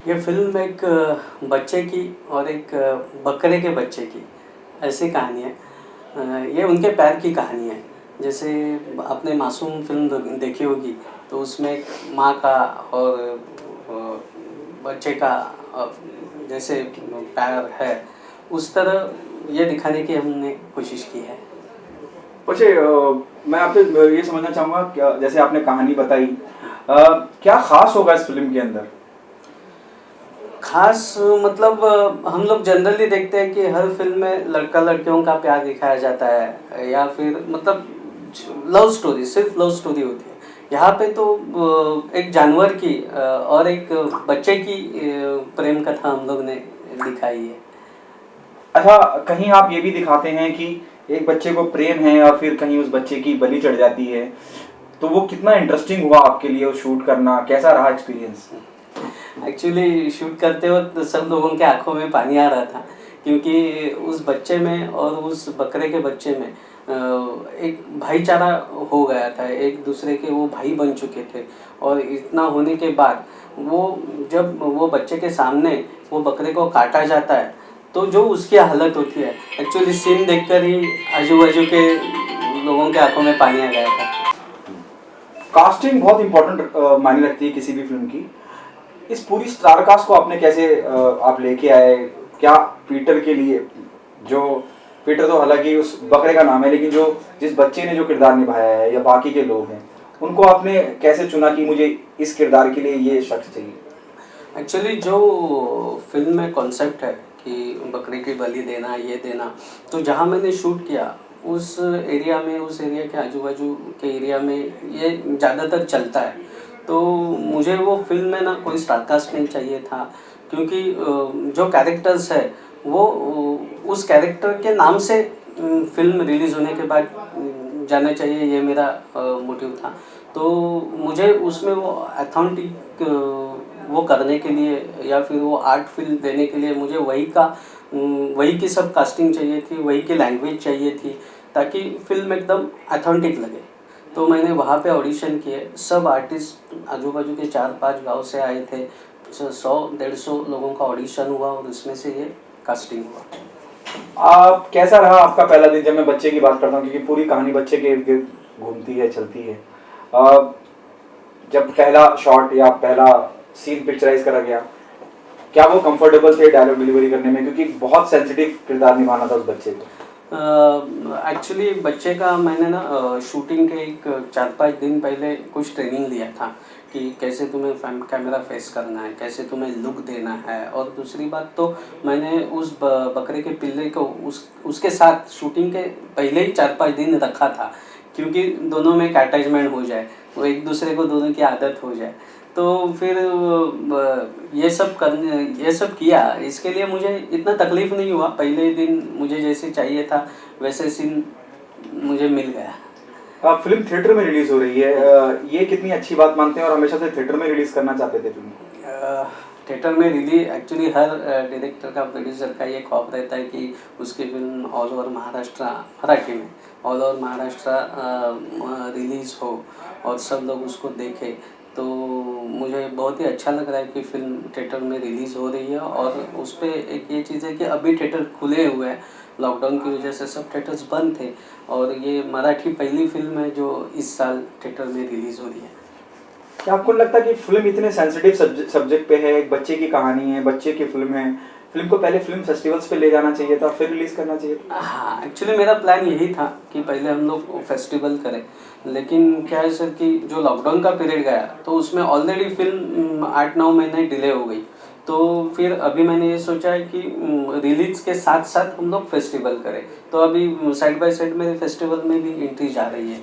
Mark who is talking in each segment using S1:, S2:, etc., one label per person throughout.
S1: ये फ़िल्म एक बच्चे की और एक बकरे के बच्चे की ऐसी कहानी है। ये उनके प्यार की कहानी है। जैसे आपने मासूम फ़िल्म देखी होगी, तो उसमें एक माँ का और बच्चे का अ, जैसे प्यार है, उस तरह ये दिखाने की हमने कोशिश की है।
S2: वैसे मैं आपसे ये समझना चाहूँगा क्या जैसे आपने कहानी बताई क्या खास होगा इस फिल्म के अंदर?
S1: खास मतलब हम लोग जनरली देखते हैं कि हर फ़िल्म में लड़का-लड़कियों का प्यार दिखाया जाता है या फिर मतलब लव स्टोरी, सिर्फ़ लव स्टोरी होती है। यहाँ पे तो एक जानवर की और एक बच्चे की प्रेम कथा हम लोग ने दिखाई है।
S2: अच्छा, कहीं आप ये भी दिखाते हैं कि एक बच्चे को प्रेम है और फिर कहीं उस बच्चे की बलि चढ़ जाती है, तो वो कितना इंटरेस्टिंग हुआ आपके लिए वो शूट करना, कैसा रहा एक्सपीरियंस?
S1: एक्चुअली शूट करते वक्त सब लोगों के आंखों में पानी आ रहा था, क्योंकि उस बच्चे में और उस बकरे के बच्चे में एक भाईचारा हो गया था। एक दूसरे के वो भाई बन चुके थे और इतना होने के बाद वो जब वो बच्चे के सामने वो बकरे को काटा जाता है, तो जो उसकी हालत होती है, एक्चुअली सीन देखकर ही आजू बाजू के लोगों के आंखों में पानी आ गया था।
S2: कास्टिंग बहुत इंपॉर्टेंट मायने रखती है किसी भी फिल्म की। इस पूरी स्टार कास्ट को आपने कैसे आप लेके आए? क्या पीटर के लिए जो पीटर तो हालांकि उस बकरे का नाम है, लेकिन जो जिस बच्चे ने जो किरदार निभाया है या बाकी के लोग हैं, उनको आपने कैसे चुना कि मुझे इस किरदार के लिए ये शख्स चाहिए?
S1: एक्चुअली जो फ़िल्म में कॉन्सेप्ट है कि बकरे की बलि देना, ये देना, तो जहाँ मैंने शूट किया, उस एरिया में, उस एरिया के आजू-बाजू के एरिया में ये ज़्यादातर चलता है। तो मुझे वो फ़िल्म में ना कोई स्टार कास्ट नहीं चाहिए था, क्योंकि जो कैरेक्टर्स है, वो उस कैरेक्टर के नाम से फ़िल्म रिलीज़ होने के बाद जाना चाहिए, ये मेरा मोटिव था। तो मुझे उसमें वो ऑथेंटिक वो करने के लिए या फिर वो आर्ट फ़ील देने के लिए मुझे वही की सब कास्टिंग चाहिए थी, वही की लैंग्वेज चाहिए थी, ताकि फ़िल्म एकदम ऑथेंटिक लगे। तो मैंने वहाँ पे ऑडिशन किए, सब आर्टिस्ट आजू-बाजू के 4-5 गाँव से आए थे। 100-150 लोगों का ऑडिशन हुआ और उसमें से ये कास्टिंग हुआ।
S2: आप कैसा रहा आपका पहला दिन? जब मैं बच्चे की बात करता हूँ, क्योंकि पूरी कहानी बच्चे के इर्द गिर्द घूमती है, चलती है। आ, जब पहला शॉट या पहला सीन पिक्चराइज करा गया, क्या वो कंफर्टेबल थे डायलॉग डिलीवरी करने में, क्योंकि बहुत सेंसिटिव किरदार निभाना था उस बच्चे को?
S1: एक्चुअली बच्चे का मैंने ना शूटिंग के एक 4-5 दिन पहले कुछ ट्रेनिंग लिया था कि कैसे तुम्हें कैमरा फेस करना है, कैसे तुम्हें लुक देना है, और दूसरी बात तो मैंने उस बकरे के पिल्ले को उसके साथ शूटिंग के पहले ही 4-5 दिन रखा था, क्योंकि दोनों में एक अटैचमेंट हो जाए, वो एक दूसरे को दोनों की आदत हो जाए। तो फिर ये सब किया, इसके लिए मुझे इतना तकलीफ़ नहीं हुआ। पहले दिन मुझे जैसे चाहिए था वैसे सीन मुझे मिल गया।
S2: फिल्म थिएटर में रिलीज हो रही है, ये कितनी अच्छी बात मानते हैं और हमेशा से थिएटर में रिलीज करना चाहते थे फिल्म को?
S1: थिएटर में रिलीज एक्चुअली हर डायरेक्टर का, प्रोड्यूसर का ये ख्वाब रहता है कि उसकी film all over Maharashtra, Marathi में ऑल ओवर महाराष्ट्र रिलीज़ हो और सब लोग उसको देखें। तो मुझे बहुत ही अच्छा लग रहा है कि फ़िल्म थिएटर में रिलीज़ हो रही है, और उस पे एक ये चीज़ है कि अभी थिएटर खुले हुए हैं। लॉकडाउन की वजह से सब थिएटर्स बंद थे, और ये मराठी पहली फ़िल्म है जो इस साल थिएटर में रिलीज़ हो रही है।
S2: क्या आपको लगता है कि फिल्म इतने सेंसिटिव सब्जेक्ट पे है, एक बच्चे की कहानी है, बच्चे की फिल्म है, फिल्म को पहले फिल्म फेस्टिवल्स पे ले जाना चाहिए था, फिर रिलीज करना चाहिए था?
S1: हाँ, एक्चुअली मेरा प्लान यही था कि पहले हम लोग फेस्टिवल करें, लेकिन क्या है सर कि जो लॉकडाउन का पीरियड गया, तो उसमें ऑलरेडी फिल्म 8-9 महीने डिले हो गई। तो फिर अभी मैंने ये सोचा है कि रिलीज़ के साथ साथ हम लोग फेस्टिवल करें। तो अभी साइड बाय साइड मेरे फेस्टिवल में भी एंट्री जा रही है।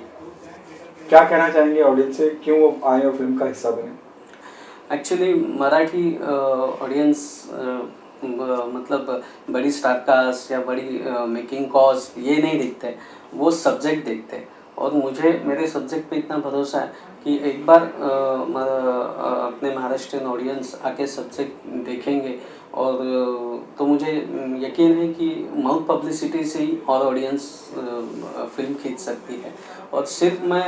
S2: क्या कहना चाहेंगे ऑडियंस से, क्यों वो आए और फिल्म का हिस्सा बने?
S1: एक्चुअली मराठी ऑडियंस मतलब बड़ी स्टार कास्ट या बड़ी मेकिंग कॉस्ट ये नहीं देखते, वो सब्जेक्ट देखते हैं। और मुझे मेरे सब्जेक्ट पे इतना भरोसा है कि एक बार अपने महाराष्ट्रियन ऑडियंस आके सब्जेक्ट देखेंगे और तो मुझे यकीन है कि माउथ पब्लिसिटी से ही और ऑडियंस फिल्म खींच सकती है। और सिर्फ मैं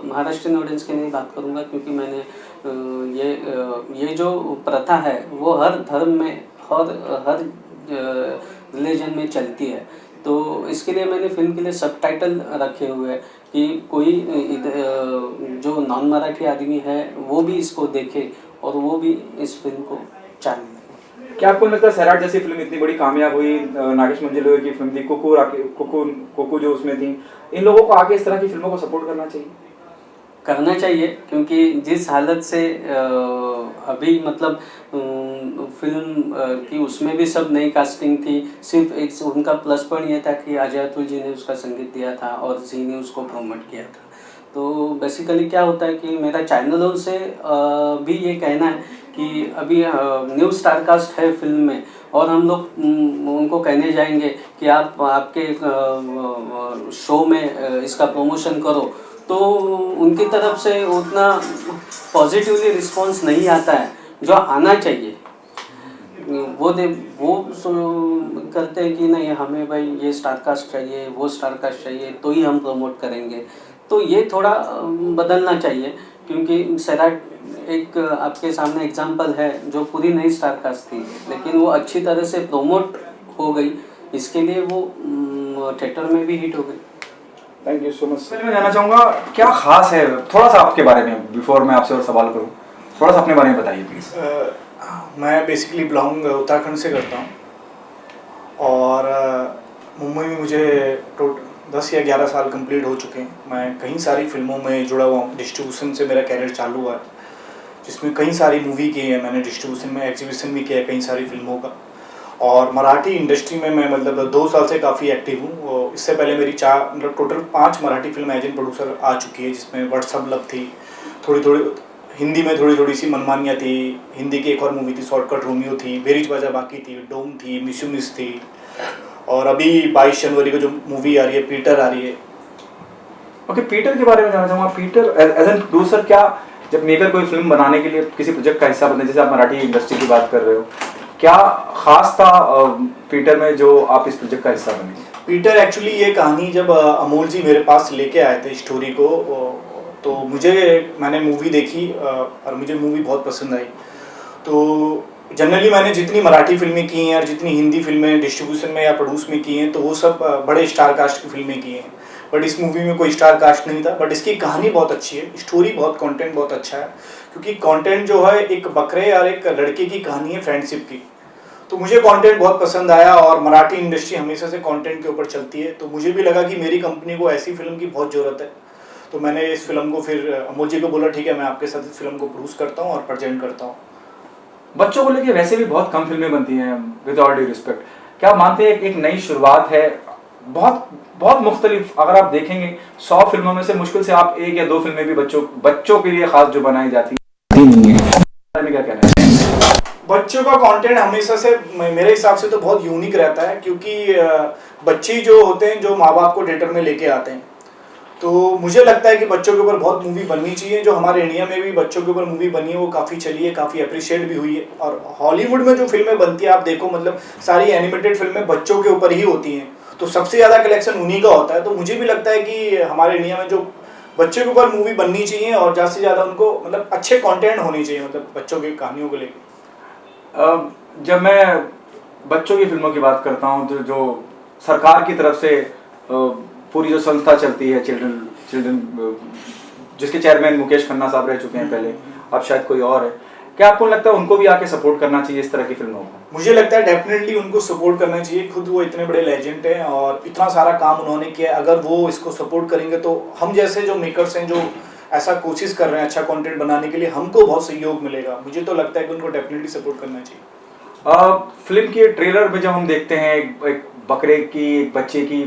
S1: महाराष्ट्रियन ऑडियंस की नहीं बात करूँगा, क्योंकि मैंने ये जो प्रथा है वो हर धर्म में हर रिलीजन में चलती है। तो इसके लिए मैंने फिल्म के लिए सबटाइटल रखे हुए हैं कि कोई जो नॉन मराठी आदमी है वो भी इसको देखे और वो भी इस फिल्म को चाहे।
S2: क्या आपको लगता है सैराट जैसी फिल्म इतनी बड़ी कामयाब हुई, नागेश मंजुलेकर की फिल्म थी, कुकू जो उसमें थी, इन लोगों को आगे इस तरह की फिल्मों को सपोर्ट करना चाहिए?
S1: क्योंकि जिस हालत से अभी मतलब फिल्म की उसमें भी सब नई कास्टिंग थी, सिर्फ एक उनका प्लस पॉइंट ये था कि अजय अतुल जी ने उसका संगीत दिया था और जी ने उसको प्रमोट किया था। तो बेसिकली क्या होता है कि मेरा चैनलों से भी ये कहना है कि अभी न्यू स्टारकास्ट है फिल्म में और हम लोग उनको कहने जाएंगे कि आप आपके शो में इसका प्रमोशन करो, तो उनकी तरफ से उतना पॉजिटिवली रिस्पांस नहीं आता है जो आना चाहिए। वो करते हैं कि नहीं हमें भाई ये स्टारकास्ट चाहिए, वो स्टारकास्ट चाहिए तो ही हम प्रमोट करेंगे। तो ये थोड़ा बदलना चाहिए, क्योंकि सैराट एक आपके सामने एग्जांपल है जो पूरी नई स्टारकास्ट थी, लेकिन वो अच्छी तरह से प्रमोट हो गई, इसके लिए वो थिएटर में भी हिट हो गई।
S2: Thank you so much. मैं जानना चाहूँगा क्या खास है, थोड़ा सा आपके बारे में, बिफोर मैं आपसे और सवाल करूँ, थोड़ा सा अपने बारे में बताइए प्लीज़।
S3: मैं बेसिकली बिलोंग उत्तराखंड से करता हूँ और मुंबई में मुझे 10 या 11 साल कंप्लीट हो चुके हैं। मैं कई सारी फिल्मों में जुड़ा हुआ हूँ, डिस्ट्रीब्यूशन से मेरा कैरियर चालू हुआ है, जिसमें कई सारी मूवी की है मैंने, डिस्ट्रीब्यूशन में एग्जीबिशन भी किया है कई सारी फिल्मों का। और मराठी इंडस्ट्री में मैं मतलब 2 साल से काफ़ी एक्टिव हूँ। इससे पहले मेरी मतलब total 5 Marathi film as an producer आ चुकी है, जिसमें व्हाट्सअप लव थी, थोड़ी हिंदी में थोड़ी सी मनमानियाँ थी, हिंदी की एक और मूवी थी शॉर्टकट रोमियो थी, बेरीज बाजा बाकी थी, डोम थी, मिस यू मिस थी, और अभी 22 जनवरी को जो मूवी आ रही है पीटर आ रही है।
S2: ओके, पीटर के बारे में जानना चाहूँगा। पीटर एज एन प्रोड्यूसर, क्या जब मेकर कोई फिल्म बनाने के लिए किसी प्रोजेक्ट का हिस्सा बनते, जैसे आप मराठी इंडस्ट्री की बात कर रहे हो, क्या खास था पीटर में जो आप इस प्रोजेक्ट का हिस्सा बने?
S3: पीटर एक्चुअली ये कहानी जब अमोल जी मेरे पास लेके आए थे स्टोरी को, तो मैंने मूवी देखी और मुझे मूवी बहुत पसंद आई। तो जनरली मैंने जितनी मराठी फिल्में की हैं और जितनी हिंदी फिल्में डिस्ट्रीब्यूशन में या प्रोड्यूस में की हैं, तो वो सब बड़े स्टार कास्ट की फिल्में की हैं, बट इस मूवी में कोई स्टार कास्ट नहीं था। बट इसकी कहानी बहुत अच्छी है, स्टोरी बहुत, कंटेंट बहुत अच्छा है, क्योंकि कंटेंट जो है एक बकरे और एक लड़के की कहानी है फ्रेंडशिप की। तो मुझे कंटेंट बहुत पसंद आया और मराठी इंडस्ट्री हमेशा से कंटेंट के ऊपर चलती है, तो मुझे भी लगा कि मेरी कंपनी को ऐसी फिल्म की बहुत ज़रूरत है। तो मैंने इस फिल्म को फिर अमोल जी को बोला ठीक है मैं आपके साथ इस फिल्म को प्रोड्यूस करता हूँ और प्रेजेंट करता हूँ।
S2: बच्चों को लेके वैसे भी बहुत कम फिल्में बनती हैं, विद ऑल ड्यू रिस्पेक्ट। क्या आप मानते हैं एक नई शुरुआत है, बहुत मुख्तलिफ, अगर आप देखेंगे 100 फिल्मों में से मुश्किल से आप 1 या 2 फिल्में भी बच्चों के लिए खास जो बनाई जाती है, क्या कहना है?
S3: बच्चों का कंटेंट हमेशा से मेरे हिसाब से तो बहुत यूनिक रहता है, क्योंकि बच्चे जो होते हैं जो माँ बाप को थिएटर में लेके आते हैं, तो मुझे लगता है कि बच्चों के ऊपर बहुत मूवी बननी चाहिए। जो हमारे इंडिया में भी बच्चों के ऊपर मूवी बनी है वो काफ़ी चली है, काफ़ी अप्रिशिएट भी हुई है। और हॉलीवुड में जो फिल्में बनती है आप देखो, मतलब सारी एनिमेटेड फिल्में बच्चों के ऊपर ही होती हैं, तो सबसे ज़्यादा कलेक्शन उन्हीं का होता है। तो मुझे भी लगता है कि हमारे इंडिया में जो बच्चों के ऊपर मूवी बननी चाहिए और ज़्यादा से ज़्यादा उनको मतलब अच्छे कंटेंट होने चाहिए, मतलब बच्चों की कहानियों को लेकर।
S2: जब मैं बच्चों की फिल्मों की बात करता हूँ, तो जो सरकार की तरफ से पूरी जो संस्था चलती है चिल्ड्रन जिसके चेयरमैन मुकेश खन्ना साहब रह चुके हैं पहले, अब शायद कोई और है, क्या आपको लगता है उनको भी आके सपोर्ट करना चाहिए इस तरह की फिल्मों को?
S3: मुझे लगता है डेफिनेटली उनको सपोर्ट करना चाहिए। खुद वो इतने बड़े लेजेंड हैं और इतना सारा काम उन्होंने किया है, अगर वो इसको सपोर्ट करेंगे तो हम जैसे जो मेकर्स हैं जो ऐसा कोशिश कर रहे हैं अच्छा कंटेंट बनाने के लिए, हमको बहुत सहयोग मिलेगा। मुझे तो लगता है कि उनको डेफिनेटली सपोर्ट करना चाहिए।
S2: फिल्म के ट्रेलर में जब हम देखते हैं एक बकरे की, एक बच्चे की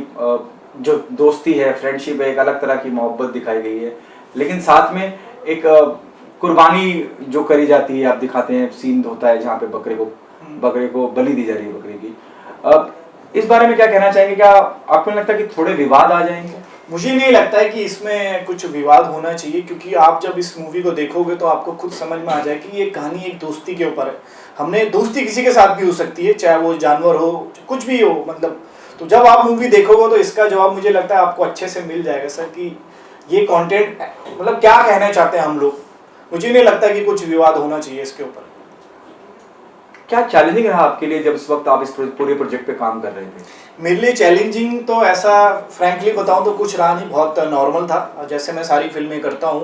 S2: जो दोस्ती है, फ्रेंडशिप है, एक अलग तरह की मोहब्बत दिखाई गई है, लेकिन साथ में एक कुर्बानी जो करी जाती है, आप दिखाते हैं सीन होता है जहाँ पे बकरे को बलि दी जा रही है बकरे की। इस बारे में क्या कहना चाहेंगे? क्या आपको लगता है कि थोड़े विवाद आ जाएंगे?
S3: मुझे नहीं लगता है कि इसमें कुछ विवाद होना चाहिए, क्योंकि आप जब इस मूवी को देखोगे तो आपको खुद समझ में आ जाए कि ये कहानी एक दोस्ती के ऊपर है। हमने दोस्ती किसी के साथ भी हो सकती है, चाहे वो जानवर हो, कुछ भी हो, मतलब। तो जब आप मूवी देखोगे तो इसका जवाब मुझे लगता है आपको अच्छे से मिल जाएगा सर, कि ये कंटेंट मतलब क्या कहना चाहते हैं हम लोग। मुझे नहीं लगता कि कुछ विवाद होना चाहिए इसके ऊपर।
S2: क्या चैलेंजिंग रहा आपके लिए जब इस वक्त आप इस पूरे प्रोजेक्ट पे काम कर रहे थे?
S3: मेरे लिए चैलेंजिंग तो ऐसा फ्रैंकली बताऊं तो कुछ रहा नहीं, बहुत नॉर्मल था, जैसे मैं सारी फिल्में करता हूं।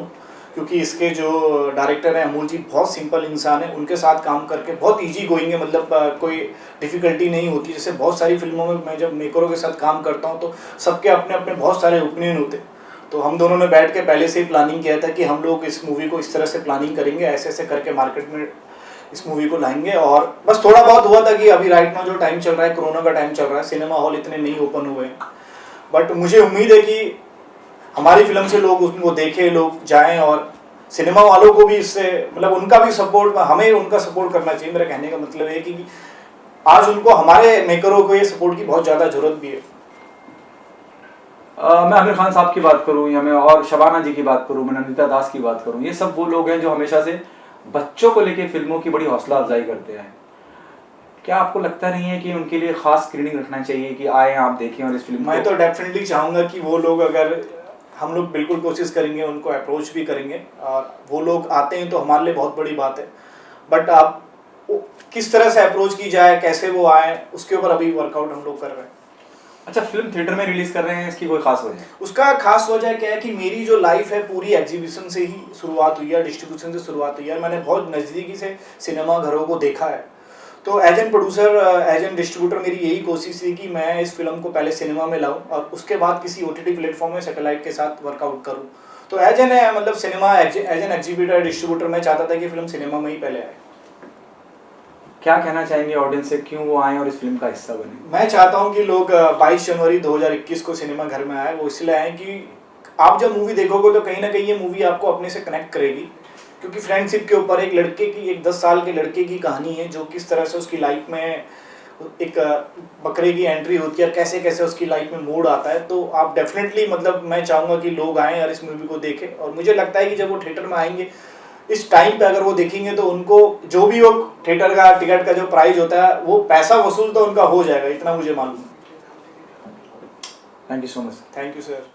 S3: क्योंकि इसके जो डायरेक्टर हैं अमूल जी बहुत सिंपल इंसान है, उनके साथ काम करके बहुत इजी गोइंग है, मतलब कोई डिफ़िकल्टी नहीं होती। जैसे बहुत सारी फिल्मों में मैं जब मेकरों के साथ काम करता हूँ तो सबके अपने अपने बहुत सारे ओपिनियन होते हैं। तो हम दोनों ने बैठ के पहले से ही प्लानिंग किया था कि हम लोग इस मूवी को इस तरह से प्लानिंग करेंगे, ऐसे ऐसे करके मार्केट में इस मूवी को लाएंगे। और बस थोड़ा बहुत हुआ था कि अभी राइट नाउ जो टाइम चल रहा है, कोरोना का टाइम चल रहा है, सिनेमा हॉल इतने नहीं ओपन हुए हैं। बट मुझे उम्मीद है कि हमारी फिल्म से लोग उसको देखें, लोग जाएं, और सिनेमा वालों को भी इससे मतलब उनका भी सपोर्ट, हमें उनका सपोर्ट करना चाहिए। मेरा कहने का मतलब है कि आज उनको हमारे मेकरों को ये सपोर्ट की बहुत ज़्यादा जरूरत भी है।
S2: मैं आमिर खान साहब की बात करूं या मैं और शबाना जी की बात करूं, मैं नंदिता दास की बात करूं, ये सब वो लोग हैं जो हमेशा से बच्चों को लेके फिल्मों की बड़ी हौसला अफजाई करते हैं। क्या आपको लगता नहीं है कि उनके लिए खास स्क्रीनिंग रखना चाहिए कि आए आप देखें और इस फिल्म
S3: मैं तो डेफिनेटली चाहूँगा कि वो लोग, अगर हम लोग बिल्कुल कोशिश करेंगे, उनको अप्रोच भी करेंगे, और वो लोग आते हैं तो हमारे लिए बहुत बड़ी बात है। बट आप किस तरह से अप्रोच की जाए, कैसे वो आए, उसके ऊपर अभी वर्कआउट हम लोग कर रहे हैं।
S2: अच्छा, फिल्म थिएटर में रिलीज कर रहे हैं, इसकी कोई खास वजह?
S3: उसका खास वजह क्या है कि मेरी जो लाइफ है पूरी एग्जीबिशन से ही शुरुआत हुई है, डिस्ट्रीब्यूशन से शुरुआत हुई है। मैंने बहुत नज़दीकी से सिनेमा घरों को देखा है। तो as an producer, as an distributor, मेरी यही कोशिश थी कि मैं इस फिल्म को पहले सिनेमा में लाऊं और उसके बाद किसी OTT प्लेटफॉर्म में सैटेलाइट के साथ वर्कआउट करूं। तो एज एन मतलब cinema, as an exhibitor, distributor, मैं चाहता था कि फिल्म सिनेमा में ही पहले आए।
S2: क्या कहना चाहेंगे ऑडियंस से, क्यों वो आए और इस फिल्म का हिस्सा बने?
S3: मैं चाहता हूं कि लोग 22 जनवरी 2021 को सिनेमा घर में आए। वो इसलिए आए कि आप जब मूवी देखोगे तो कहीं ना कहीं ये मूवी आपको अपने से कनेक्ट करेगी, क्योंकि फ्रेंडशिप के ऊपर एक लड़के की, एक 10 साल के लड़के की कहानी है, जो किस तरह से उसकी लाइफ में एक बकरे की एंट्री होती है और कैसे कैसे उसकी लाइफ में मोड़ आता है। तो आप डेफिनेटली, मतलब मैं चाहूँगा कि लोग आएँ और इस मूवी को देखें। और मुझे लगता है कि जब वो थिएटर में आएंगे इस टाइम पे, अगर वो देखेंगे तो उनको जो भी वो थिएटर का टिकट का जो प्राइस होता है वो पैसा वसूल तो उनका हो जाएगा, इतना मुझे मालूम है।
S2: Thank you so much.
S3: Thank you sir.